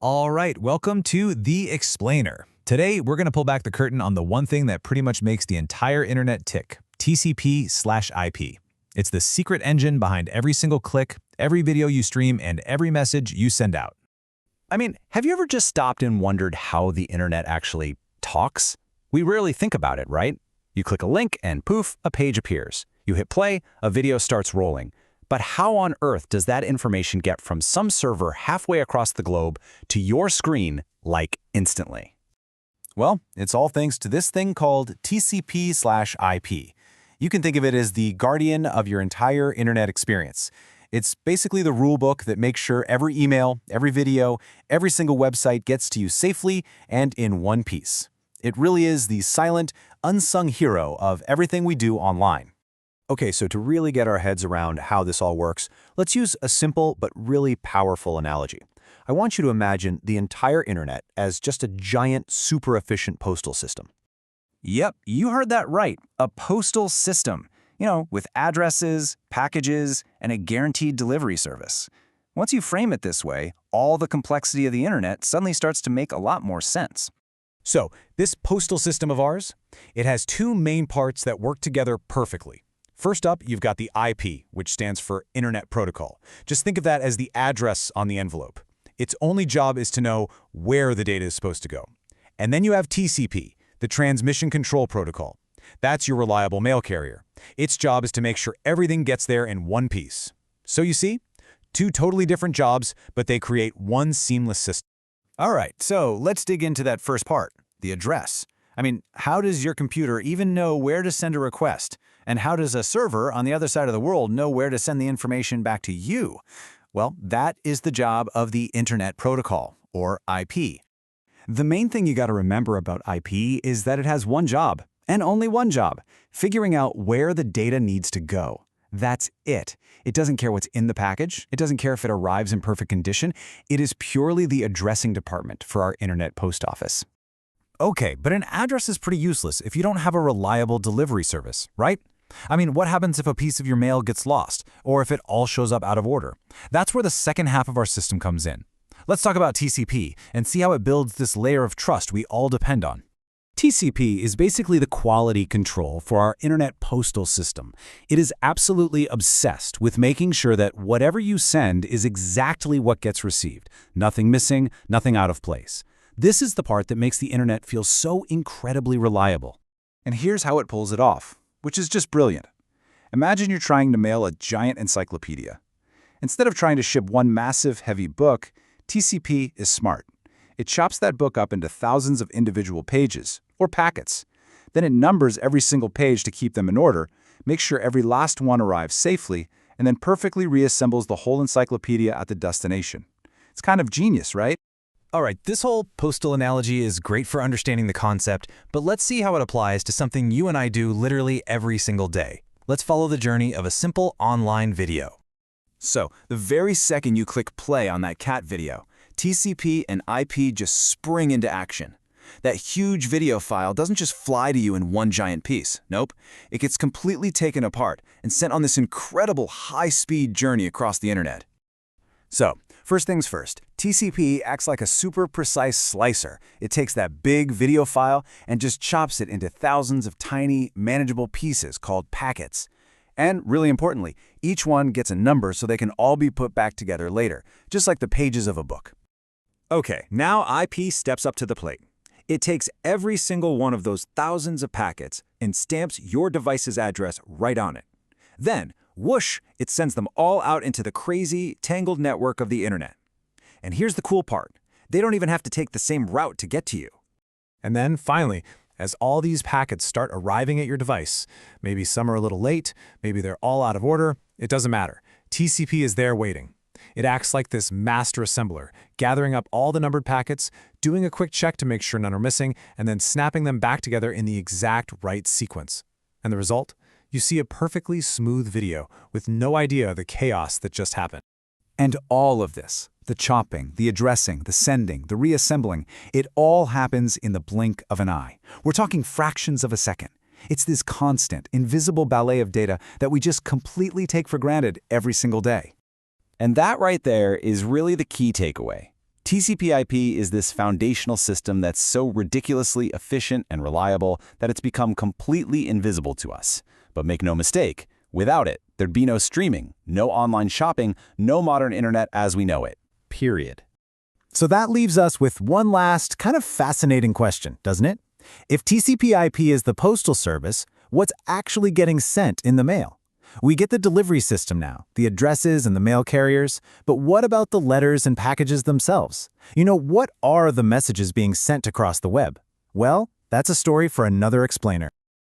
All right, welcome to The Explainer. Today, we're going to pull back the curtain on the one thing that pretty much makes the entire internet tick, TCP/IP. It's the secret engine behind every single click, every video you stream, and every message you send out. I mean, have you ever just stopped and wondered how the internet actually talks? We rarely think about it, right? You click a link and poof, a page appears. You hit play, a video starts rolling. But how on earth does that information get from some server halfway across the globe to your screen, like, instantly? Well, it's all thanks to this thing called TCP/IP. You can think of it as the guardian of your entire internet experience. It's basically the rule book that makes sure every email, every video, every single website gets to you safely and in one piece. It really is the silent, unsung hero of everything we do online. Okay, so to really get our heads around how this all works, let's use a simple but really powerful analogy. I want you to imagine the entire internet as just a giant, super efficient postal system. Yep, you heard that right. A postal system. With addresses, packages, and a guaranteed delivery service. Once you frame it this way, all the complexity of the internet suddenly starts to make a lot more sense. So, this postal system of ours, it has two main parts that work together perfectly. First up, you've got the IP, which stands for Internet Protocol. Just think of that as the address on the envelope. Its only job is to know where the data is supposed to go. And then you have TCP, the Transmission Control Protocol. That's your reliable mail carrier. Its job is to make sure everything gets there in one piece. So you see, two totally different jobs, but they create one seamless system. All right, so let's dig into that first part, the address. How does your computer even know where to send a request? And how does a server on the other side of the world know where to send the information back to you? Well, that is the job of the Internet Protocol, or IP. The main thing you got to remember about IP is that it has one job, and only one job, figuring out where the data needs to go. That's it. It doesn't care what's in the package. It doesn't care if it arrives in perfect condition. It is purely the addressing department for our internet post office. Okay, but an address is pretty useless if you don't have a reliable delivery service, right? What happens if a piece of your mail gets lost, or if it all shows up out of order? That's where the second half of our system comes in. Let's talk about TCP and see how it builds this layer of trust we all depend on. TCP is basically the quality control for our internet postal system. It is absolutely obsessed with making sure that whatever you send is exactly what gets received. Nothing missing, nothing out of place. This is the part that makes the internet feel so incredibly reliable. And here's how it pulls it off, which is just brilliant. Imagine you're trying to mail a giant encyclopedia. Instead of trying to ship one massive, heavy book, TCP is smart. It chops that book up into thousands of individual pages, or packets. Then it numbers every single page to keep them in order, makes sure every last one arrives safely, and then perfectly reassembles the whole encyclopedia at the destination. It's kind of genius, right? All right, this whole postal analogy is great for understanding the concept, but let's see how it applies to something you and I do literally every single day. Let's follow the journey of a simple online video. So, the very second you click play on that cat video, TCP and IP just spring into action. That huge video file doesn't just fly to you in one giant piece. Nope. It gets completely taken apart and sent on this incredible high-speed journey across the internet. So, first things first, TCP acts like a super precise slicer. It takes that big video file and just chops it into thousands of tiny, manageable pieces called packets. And really importantly, each one gets a number so they can all be put back together later, just like the pages of a book. Okay, now IP steps up to the plate. It takes every single one of those thousands of packets and stamps your device's address right on it. Then, whoosh, it sends them all out into the crazy, tangled network of the internet. And here's the cool part. They don't even have to take the same route to get to you. And then, finally, as all these packets start arriving at your device, maybe some are a little late, maybe they're all out of order, it doesn't matter. TCP is there waiting. It acts like this master assembler, gathering up all the numbered packets, doing a quick check to make sure none are missing, and then snapping them back together in the exact right sequence. And the result? You see a perfectly smooth video with no idea of the chaos that just happened. And all of this, the chopping, the addressing, the sending, the reassembling, it all happens in the blink of an eye. We're talking fractions of a second. It's this constant, invisible ballet of data that we just completely take for granted every single day. And that right there is really the key takeaway. TCP IP is this foundational system that's so ridiculously efficient and reliable that it's become completely invisible to us. But make no mistake, without it, there'd be no streaming, no online shopping, no modern internet as we know it. Period. So that leaves us with one last kind of fascinating question, doesn't it? If TCP IP is the postal service, what's actually getting sent in the mail? We get the delivery system now, the addresses and the mail carriers, but what about the letters and packages themselves? What are the messages being sent across the web? Well, that's a story for another explainer.